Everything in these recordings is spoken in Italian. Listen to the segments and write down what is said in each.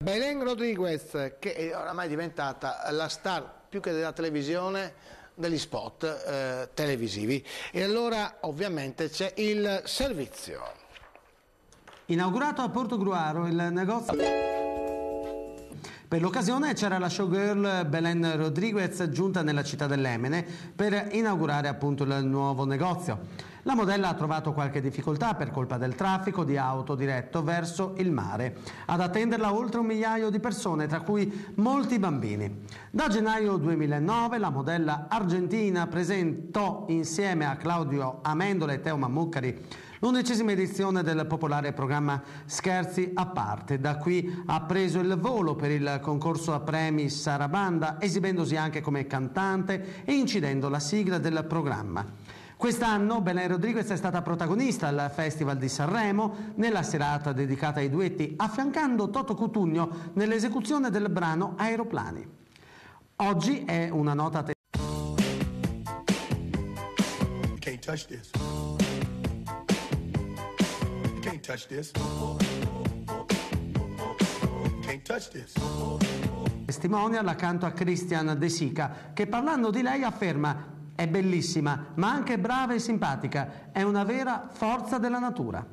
Belén Rodriguez, che è oramai diventata la star più che della televisione, degli spot televisivi. E allora ovviamente c'è il servizio. Inaugurato a Portogruaro il negozio. Per l'occasione c'era la showgirl Belén Rodriguez giunta nella città dell'Emene per inaugurare appunto il nuovo negozio. La modella ha trovato qualche difficoltà per colpa del traffico di auto diretto verso il mare. Ad attenderla oltre 1 migliaio di persone, tra cui molti bambini. Da gennaio 2009 la modella argentina presentò insieme a Claudio Amendola e Teo Mammucari l'11ª edizione del popolare programma Scherzi a parte. Da qui ha preso il volo per il concorso a premi Sarabanda, esibendosi anche come cantante e incidendo la sigla del programma. Quest'anno Belén Rodriguez è stata protagonista al Festival di Sanremo nella serata dedicata ai duetti, affiancando Toto Cutugno nell'esecuzione del brano Aeroplani. Oggi è una nota testimonial accanto a Christian De Sica, che parlando di lei afferma: è bellissima, ma anche brava e simpatica, è una vera forza della natura.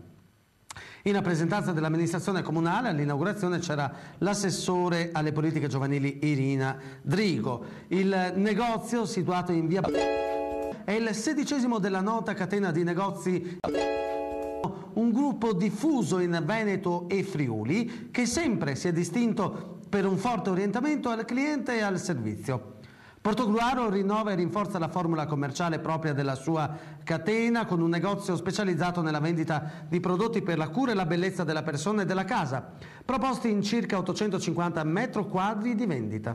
In rappresentanza dell'amministrazione comunale all'inaugurazione c'era l'assessore alle politiche giovanili Irina Drigo. Il negozio, situato in via è il 16° della nota catena di negozi, un gruppo diffuso in Veneto e Friuli che sempre si è distinto per un forte orientamento al cliente e al servizio. Portogruaro rinnova e rinforza la formula commerciale propria della sua catena con un negozio specializzato nella vendita di prodotti per la cura e la bellezza della persona e della casa, proposti in circa 850 metri quadri di vendita.